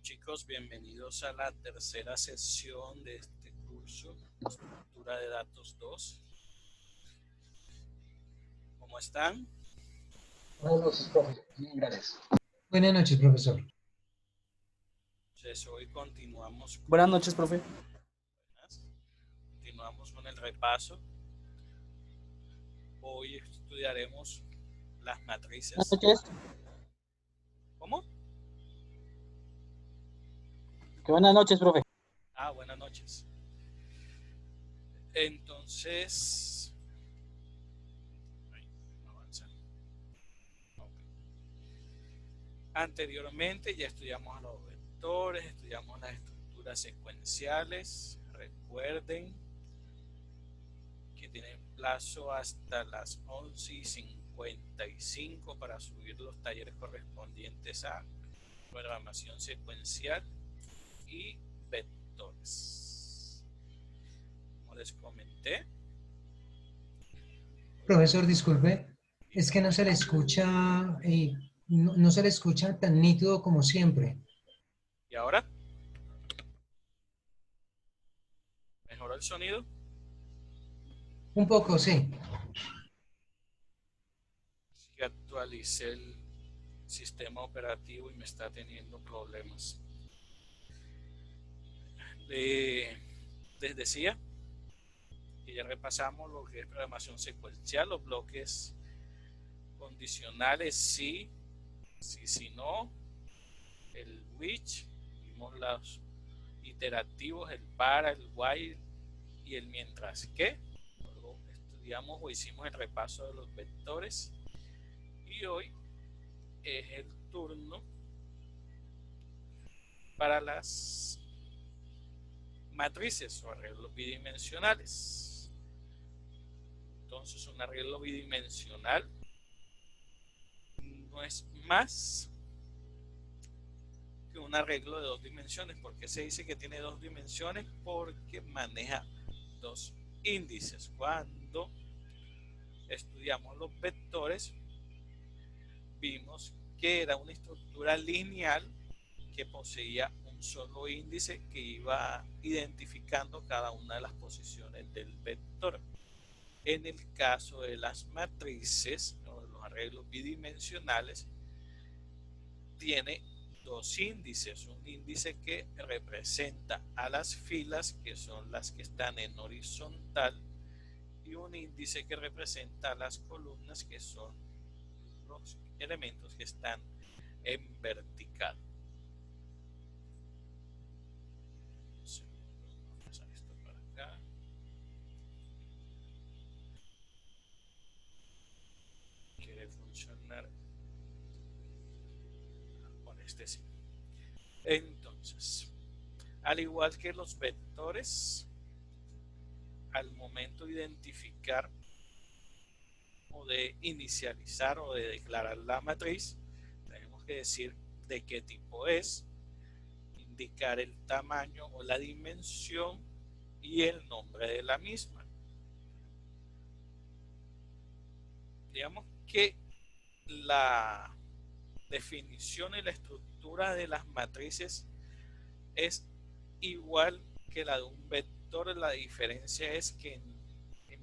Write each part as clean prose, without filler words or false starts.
Chicos, bienvenidos a la tercera sesión de este curso, Estructura de Datos 2. ¿Cómo están? Buenas noches, profe. Bien, gracias. Buenas noches, profesor. Entonces, hoy Buenas noches, profe. continuamos con el repaso. Hoy estudiaremos las matrices. Buenas noches. ¿Cómo? Buenas noches, profe. Buenas noches. Entonces, anteriormente ya estudiamos los vectores, estudiamos las estructuras secuenciales. Recuerden que tienen plazo hasta las 11:55 para subir los talleres correspondientes a programación secuencial y vectores. Como les comenté. Profesor, disculpe, es que no se le escucha, no se le escucha tan nítido como siempre. ¿Y ahora? ¿Mejoró el sonido? Un poco, sí. Que actualicé el sistema operativo y me está teniendo problemas. Les decía que ya repasamos lo que es programación secuencial, los bloques condicionales, sí, si no, el which, vimos los iterativos, el para, el while y el mientras que. Luego estudiamos o hicimos el repaso de los vectores y hoy es el turno para las matrices o arreglos bidimensionales. Entonces, un arreglo bidimensional no es más que un arreglo de dos dimensiones. ¿Por qué se dice que tiene dos dimensiones? Porque maneja dos índices. Cuando estudiamos los vectores, vimos que era una estructura lineal que poseía un solo índice que iba identificando cada una de las posiciones del vector. En el caso de las matrices o de los arreglos bidimensionales, tiene dos índices, un índice que representa a las filas, que son las que están en horizontal, y un índice que representa a las columnas, que son los elementos que están en vertical. Vamos a pasar esto para acá. Quiere funcionar con este sí. Entonces, al igual que los vectores, al momento de identificar o de inicializar o de declarar la matriz, tenemos que decir de qué tipo es, indicar el tamaño o la dimensión y el nombre de la misma. Digamos que la definición y la estructura de las matrices es igual que la de un vector. La diferencia es que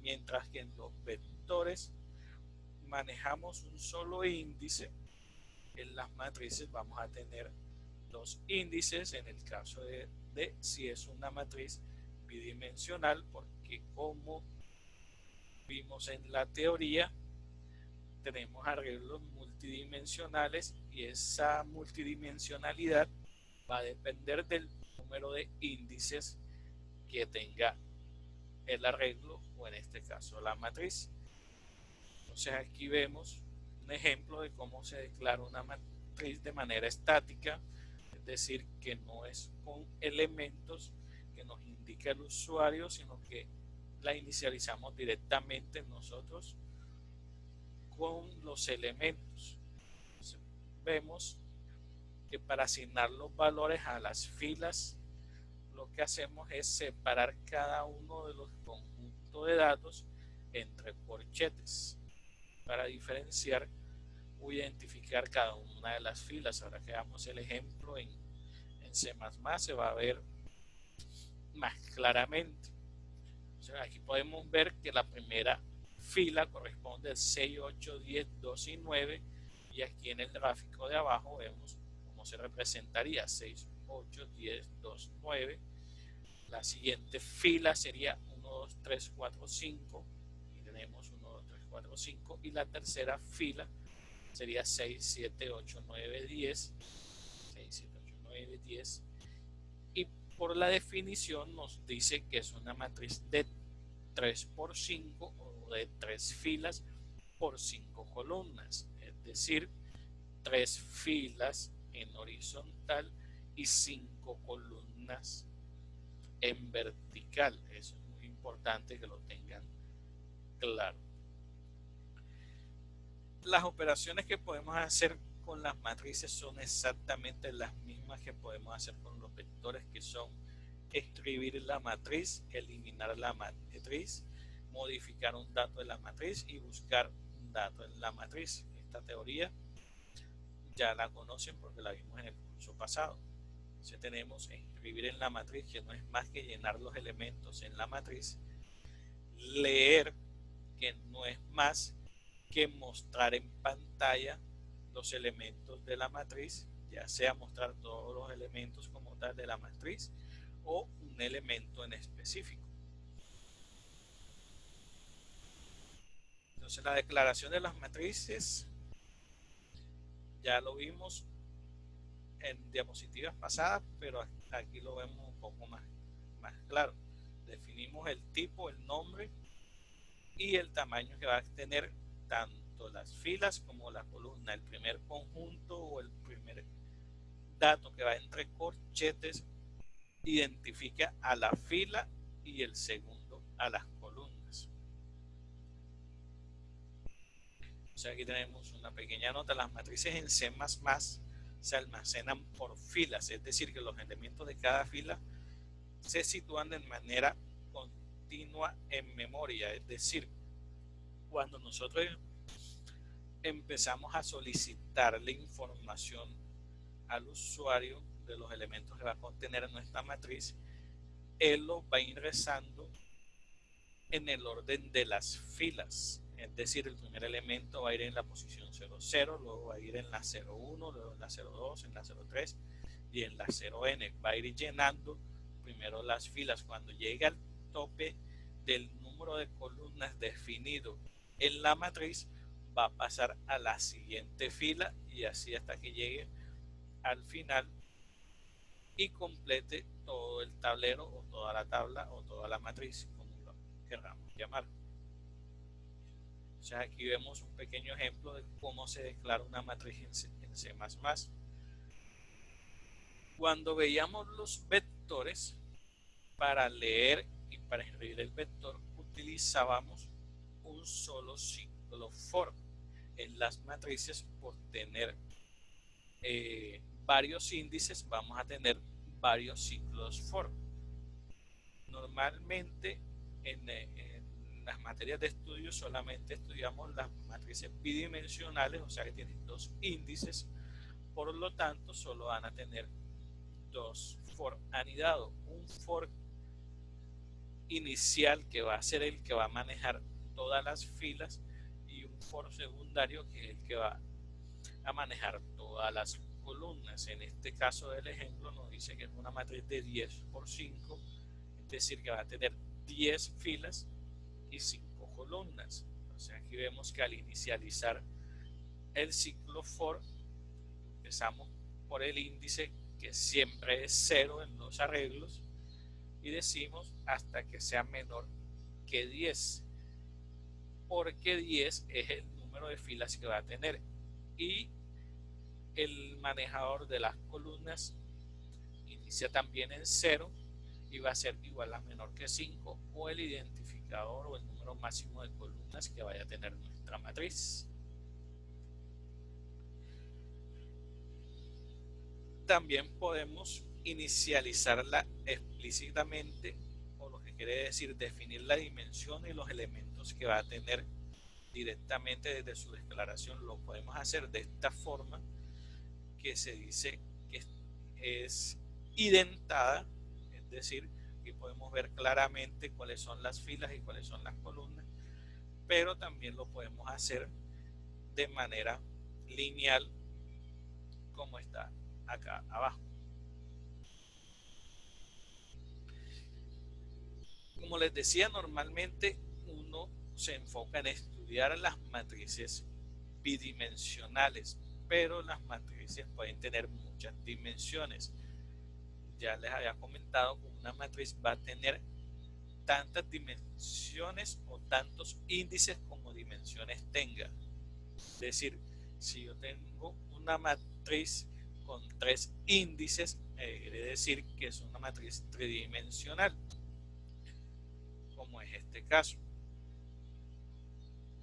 mientras que en los vectores manejamos un solo índice, en las matrices vamos a tener dos índices en el caso de si es una matriz bidimensional, porque como vimos en la teoría, tenemos arreglos multidimensionales y esa multidimensionalidad va a depender del número de índices que tenga el arreglo o en este caso la matriz. Entonces aquí vemos un ejemplo de cómo se declara una matriz de manera estática, es decir, que no es con elementos que nos indica el usuario, sino que la inicializamos directamente nosotros con los elementos. Entonces, vemos que para asignar los valores a las filas, lo que hacemos es separar cada uno de los conjuntos de datos entre corchetes para diferenciar o identificar cada una de las filas. Ahora que damos el ejemplo en C++ se va a ver más claramente. O sea, aquí podemos ver que la primera fila corresponde al 6, 8, 10, 2 y 9, y aquí en el gráfico de abajo vemos cómo se representaría 6, 8, 10, 2, 9. La siguiente fila sería 1, 2, 3, 4, 5, y tenemos 1, 2, 3, 4, 5, y la tercera fila sería 6, 7, 8, 9, 10, 6, 7, 8, 9, 10, y por la definición nos dice que es una matriz de 3 por 5 o de 3 filas por 5 columnas, es decir, 3 filas en horizontal y 5 columnas en vertical. Eso es muy importante que lo tengan claro. Las operaciones que podemos hacer con las matrices son exactamente las mismas que podemos hacer con los vectores, que son escribir la matriz, eliminar la matriz, modificar un dato de la matriz y buscar un dato en la matriz. Esta teoría ya la conocen porque la vimos en el curso pasado. Entonces tenemos escribir en la matriz, que no es más que llenar los elementos en la matriz, leer, que no es más que mostrar en pantalla los elementos de la matriz, ya sea mostrar todos los elementos como tal de la matriz o un elemento en específico. Entonces la declaración de las matrices ya lo vimos en diapositivas pasadas, pero aquí lo vemos un poco más claro. Definimos el tipo, el nombre y el tamaño que va a tener tanto las filas como la columna. El primer conjunto o el primer dato que va entre corchetes identifica a la fila y el segundo a las columnas. O sea, aquí tenemos una pequeña nota. Las matrices en C++ se almacenan por filas, es decir, que los elementos de cada fila se sitúan de manera continua en memoria. Es decir, cuando nosotros empezamos a solicitarle información al usuario de los elementos que va a contener nuestra matriz, él los va ingresando en el orden de las filas. Es decir, el primer elemento va a ir en la posición 00, luego va a ir en la 01, luego en la 02, en la 03 y en la 0n. Va a ir llenando primero las filas. Cuando llegue al tope del número de columnas definido en la matriz, va a pasar a la siguiente fila y así hasta que llegue al final y complete todo el tablero o toda la tabla o toda la matriz, como lo queramos llamar. O sea, aquí vemos un pequeño ejemplo de cómo se declara una matriz en C++. Cuando veíamos los vectores, para leer y para escribir el vector utilizábamos un solo ciclo for. En las matrices, por tener varios índices, vamos a tener varios ciclos for. Normalmente en las materias de estudio solamente estudiamos las matrices bidimensionales, o sea que tienen dos índices, por lo tanto solo van a tener dos for anidados, un for inicial que va a ser el que va a manejar todas las filas y un for secundario que es el que va a manejar todas las columnas. En este caso del ejemplo nos dice que es una matriz de 10 por 5, es decir que va a tener 10 filas y 5 columnas. Entonces aquí vemos que al inicializar el ciclo for empezamos por el índice que siempre es 0 en los arreglos y decimos hasta que sea menor que 10, porque 10 es el número de filas que va a tener y el manejador de las columnas inicia también en 0 y va a ser igual a menor que 5 o el identificador o el número máximo de columnas que vaya a tener nuestra matriz. También podemos inicializarla explícitamente, o lo que quiere decir definir la dimensión y los elementos que va a tener directamente desde su declaración. Lo podemos hacer de esta forma, que se dice que es identada, es decir, aquí podemos ver claramente cuáles son las filas y cuáles son las columnas, pero también lo podemos hacer de manera lineal como está acá abajo. Como les decía, normalmente uno se enfoca en estudiar las matrices bidimensionales, pero las matrices pueden tener muchas dimensiones. Ya les había comentado que una matriz va a tener tantas dimensiones o tantos índices como dimensiones tenga. Es decir, si yo tengo una matriz con 3 índices, quiere decir que es una matriz tridimensional, como es este caso.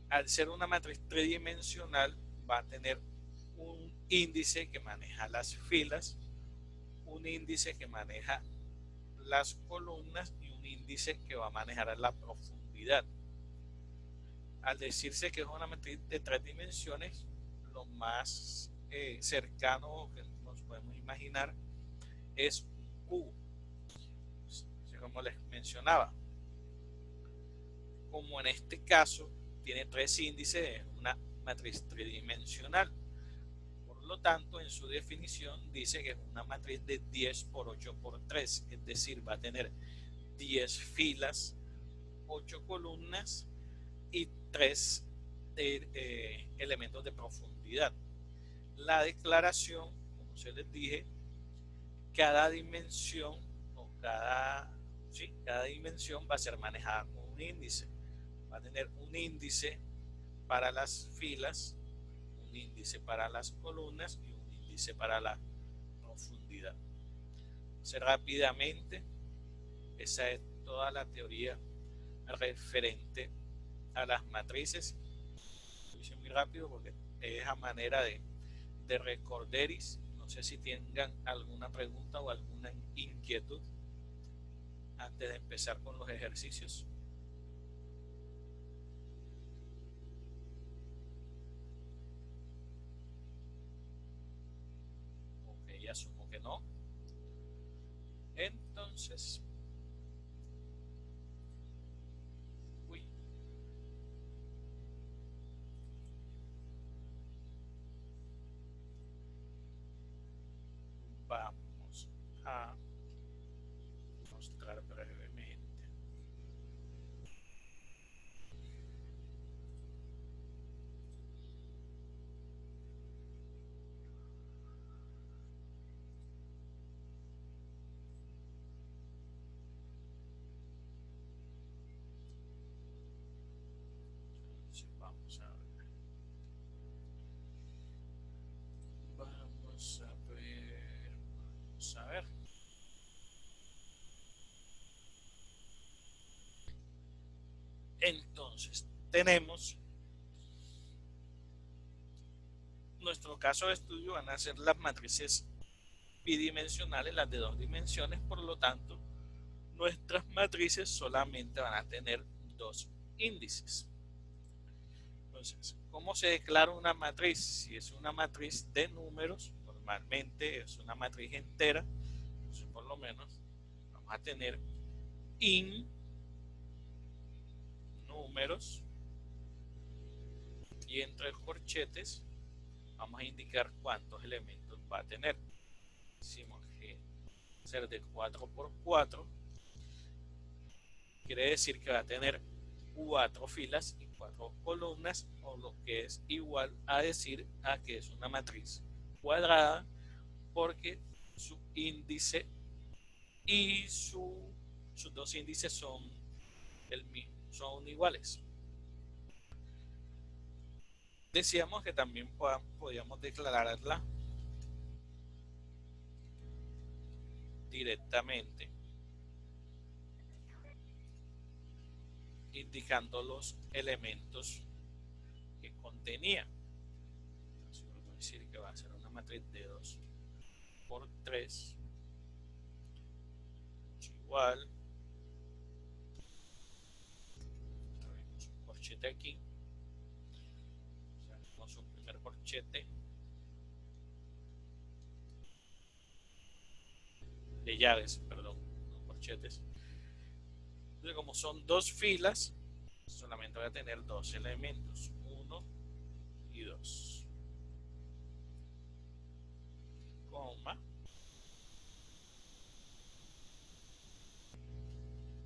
Al ser una matriz tridimensional, va a tener un índice que maneja las filas, un índice que maneja las columnas y un índice que va a manejar la profundidad. Al decirse que es una matriz de 3 dimensiones, lo más cercano que nos podemos imaginar es un cubo. Como les mencionaba, como en este caso tiene 3 índices, es una matriz tridimensional. Por lo tanto, en su definición dice que es una matriz de 10 por 8 por 3, es decir, va a tener 10 filas, 8 columnas y 3 elementos de profundidad. La declaración, como se les dije, cada dimensión o cada dimensión va a ser manejada con un índice. Va a tener un índice para las filas, un índice para las columnas y un índice para la profundidad. Entonces, rápidamente, esa es toda la teoría referente a las matrices. Lo hice muy rápido porque es a manera de recorderis. No sé si tengan alguna pregunta o alguna inquietud antes de empezar con los ejercicios. Ok, asumo que no. Entonces, vamos a mostrar brevemente. Entonces, vamos a ver. Vamos a ver. Entonces, tenemos nuestro caso de estudio, van a ser las matrices bidimensionales, las de 2 dimensiones, por lo tanto, nuestras matrices solamente van a tener 2 índices. Entonces, ¿cómo se declara una matriz? Si es una matriz de números, normalmente es una matriz entera, entonces por lo menos vamos a tener in números y entre corchetes vamos a indicar cuántos elementos va a tener. Decimos que va a ser de 4 por 4, quiere decir que va a tener 4 filas y 4 columnas, o lo que es igual a decir a que es una matriz cuadrada, porque su índice y sus 2 índices son son iguales. Decíamos que también podíamos declararla directamente, indicando los elementos que contenía. Entonces, vamos a decir que va a ser una matriz de 2 por 3 igual, tenemos un corchete aquí, tenemos un primer corchete, de llaves, perdón, no corchetes. Entonces, como son dos filas, solamente voy a tener dos elementos, 1 y 2, coma,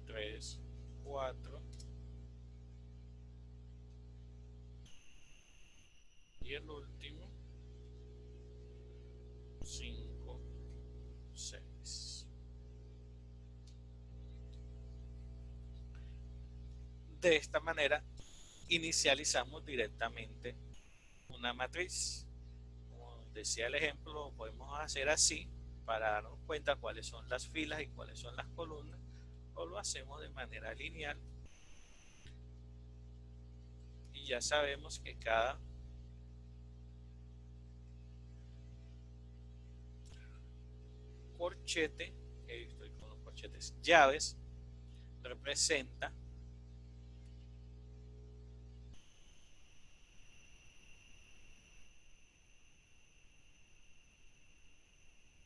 3, 4, y el último, 5, 6. De esta manera inicializamos directamente una matriz. Como decía el ejemplo, lo podemos hacer así para darnos cuenta cuáles son las filas y cuáles son las columnas, o lo hacemos de manera lineal y ya sabemos que cada corchete, estoy con los corchetes, llaves, representa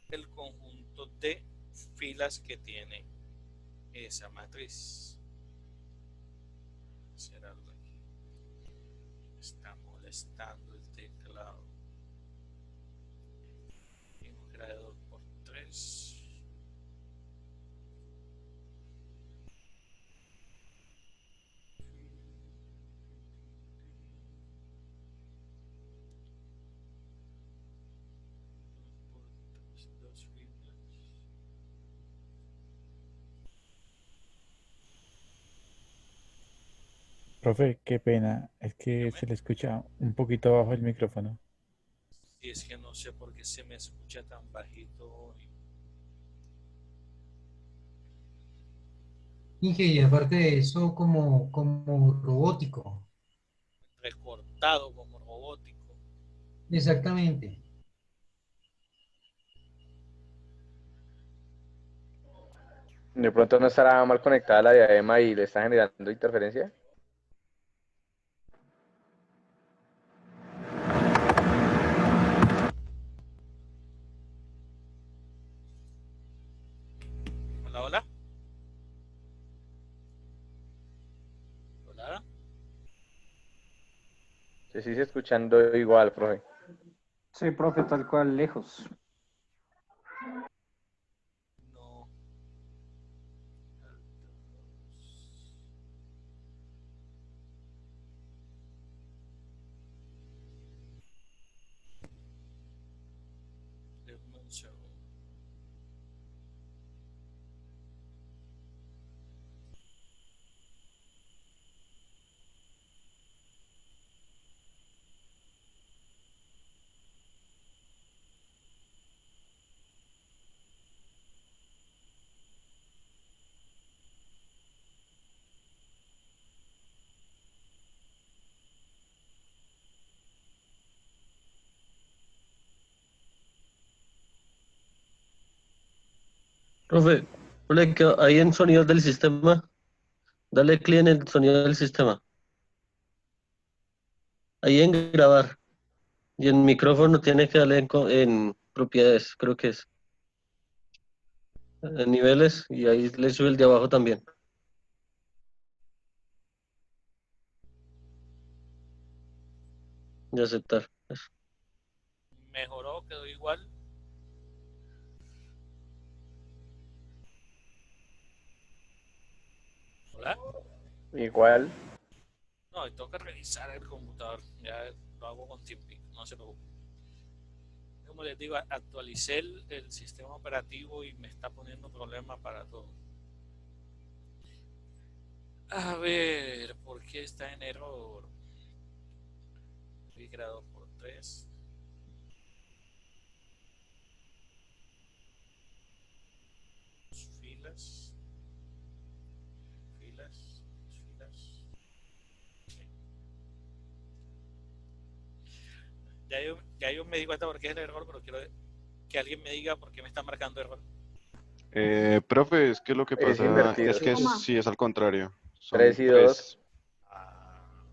el conjunto de filas que tiene esa matriz. Hacer algo aquí. Está molestando el teclado. Un creador por 3. Dos filas. Profe, qué pena, es que Dígame. se le escucha un poquito bajo el micrófono. Y es que no sé por qué se me escucha tan bajito hoy. Inge, y aparte de eso, como robótico. Recortado como robótico. Exactamente. De pronto no estará mal conectada la diadema y le está generando interferencia. Hola, hola. Hola. Se sigue escuchando igual, profe. Sí, profe, tal cual, lejos. No. Denme un segundo. Profe, profe, que ahí en sonidos del sistema, dale clic en el sonido del sistema. Ahí en grabar. Y en micrófono tiene que darle en propiedades, creo que es. En niveles y ahí le sube el de abajo también. Y aceptar. Eso. Mejoró, quedó igual. Hola. Igual. No, y tengo que revisar el computador. Ya lo hago con tiempo. No se preocupe. Como les digo, actualicé el sistema operativo y me está poniendo problemas para todo. A ver, ¿por qué está en error? Fui creado por 3. Filas. Filas. Filas. Okay. Ya yo me di cuenta por qué es el error, pero quiero que alguien me diga por qué me está marcando error. Profe, es que lo que Es pasa invertido. es que sí es al contrario. Son 3 y 2. tres, Ah,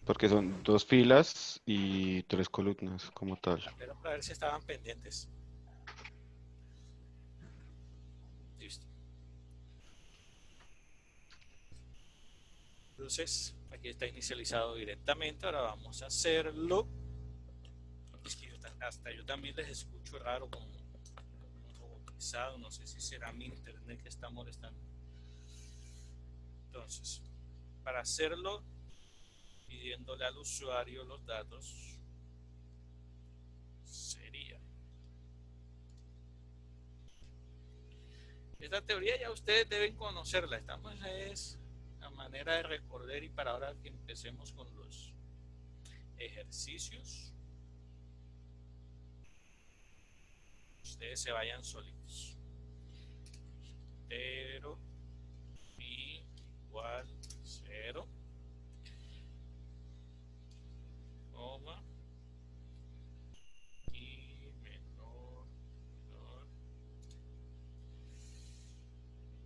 porque son dos filas y tres columnas como tal. pero para ver si estaban pendientes. Listo. Entonces, aquí está inicializado directamente. Ahora vamos a hacerlo. Es que hasta yo también les escucho raro, como robotizado. No sé si será mi internet que está molestando. Entonces, para hacerlo, pidiéndole al usuario los datos, sería. Esta teoría ya ustedes deben conocerla. Estamos es la manera de recordar, y para ahora que empecemos con los ejercicios, ustedes se vayan solitos. 0 pi igual 0, coma, y menor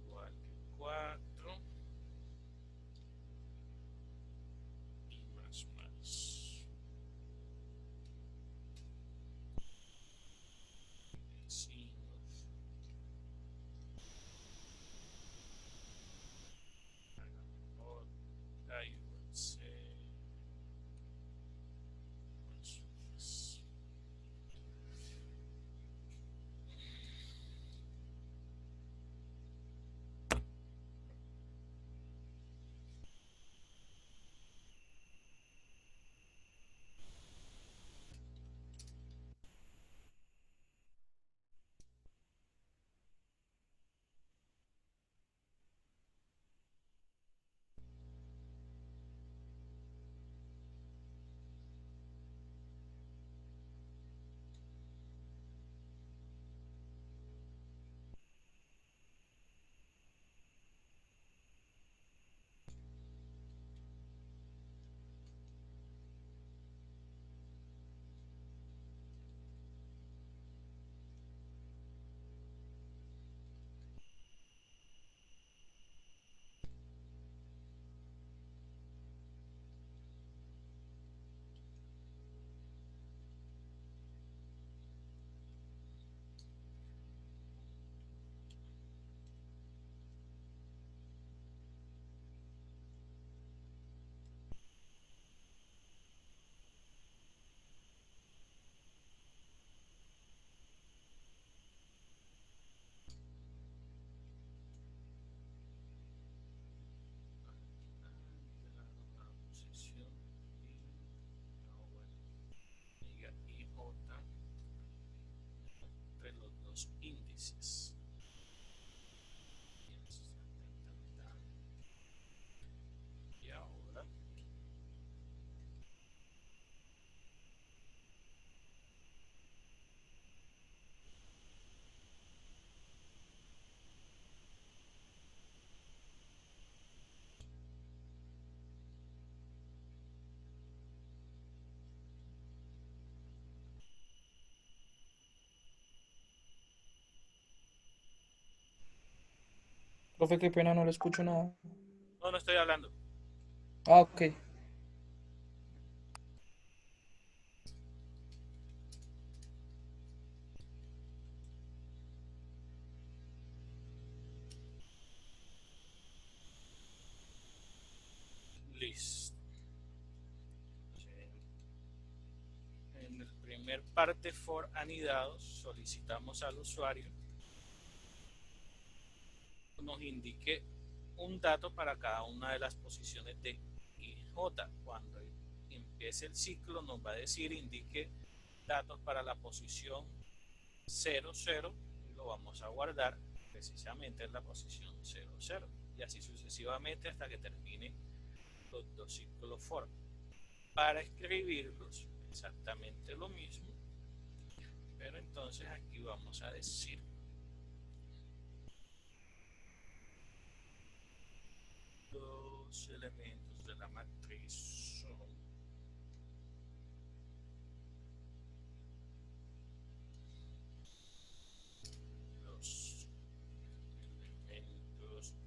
igual que 4, y más. Vecinos, J igual C, más. Posición y J entre los dos índices. Y ahora Profe, qué pena, no le escucho nada. no estoy hablando. Ah, ok. Listo. En el primer parte for anidados solicitamos al usuario nos indique un dato para cada una de las posiciones de I, J. Cuando empiece el ciclo nos va a decir indique datos para la posición 0, 0, y lo vamos a guardar precisamente en la posición 0, 0, y así sucesivamente hasta que termine los dos ciclos for. Para escribirlos exactamente lo mismo, pero entonces aquí vamos a decir los elementos de la matriz son los elementos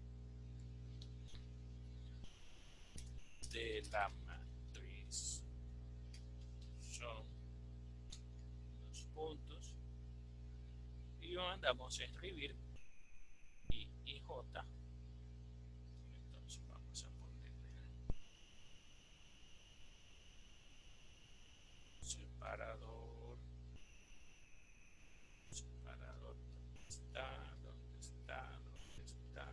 de la matriz son los puntos, y mandamos a escribir J. Entonces vamos a ponerle separador. Separador. ¿Dónde está? ¿Dónde está? ¿Dónde está?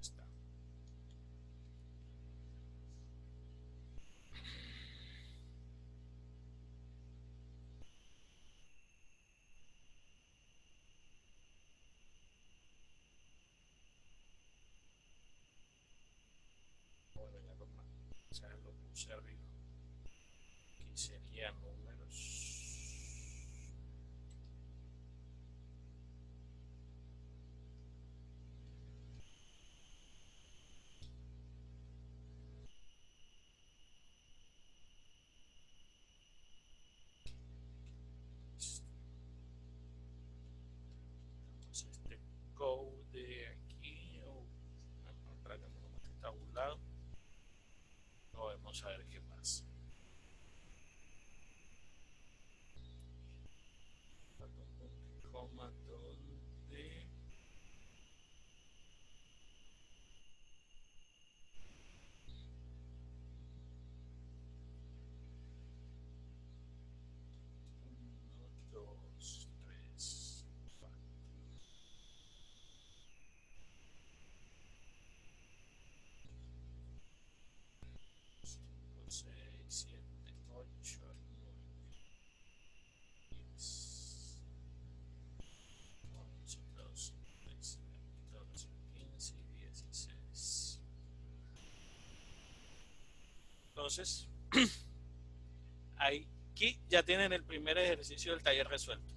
Está. Bueno, ya lo, o sea, lo puse arriba. Aquí serían números. Entonces este code aquí, para que no esté tabulado, lo vamos a ver qué pasa. Falta un punto y coma donde uno, dos, tres, cuatro, cinco, seis, siete, ocho, nueve, 10, 11, 12, 13, 14, 15 y 16. Entonces, aquí ya tienen el primer ejercicio del taller resuelto.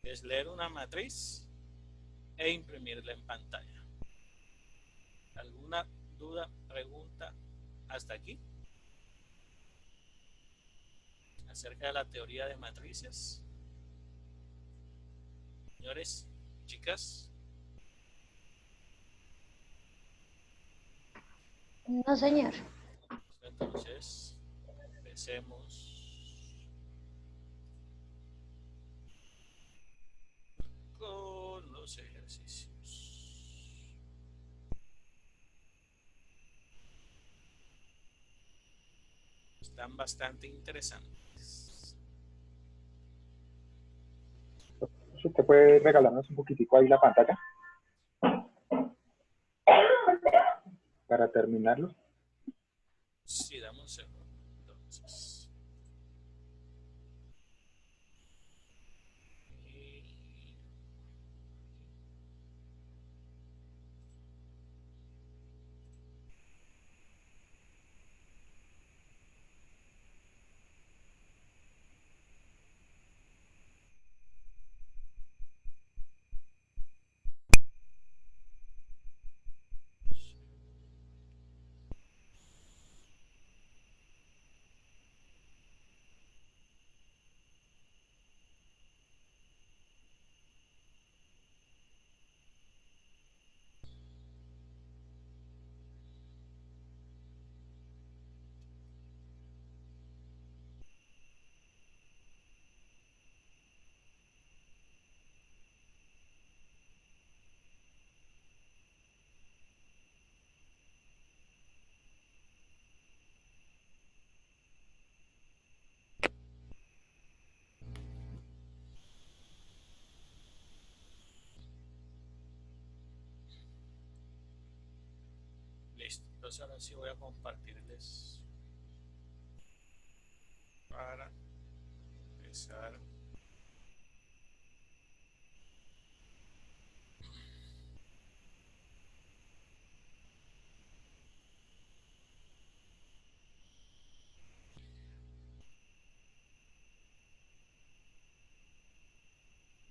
Es leer una matriz e imprimirla en pantalla. ¿Alguna duda, pregunta hasta aquí? Acerca de la teoría de matrices. Señores, chicas. No, señor. Entonces, empecemos con los ejercicios. Están bastante interesantes. ¿Usted puede regalarnos un poquitico ahí la pantalla? Para terminarlo. Sí, dame un segundo. Entonces. Listo. Entonces ahora sí voy a compartirles para empezar.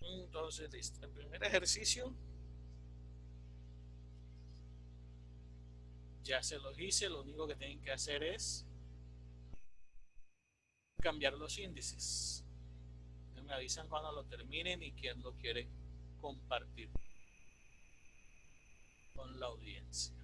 Entonces, listo. El primer ejercicio ya se los hice. Lo único que tienen que hacer es cambiar los índices. Me avisan cuando lo terminen y quién lo quiere compartir con la audiencia.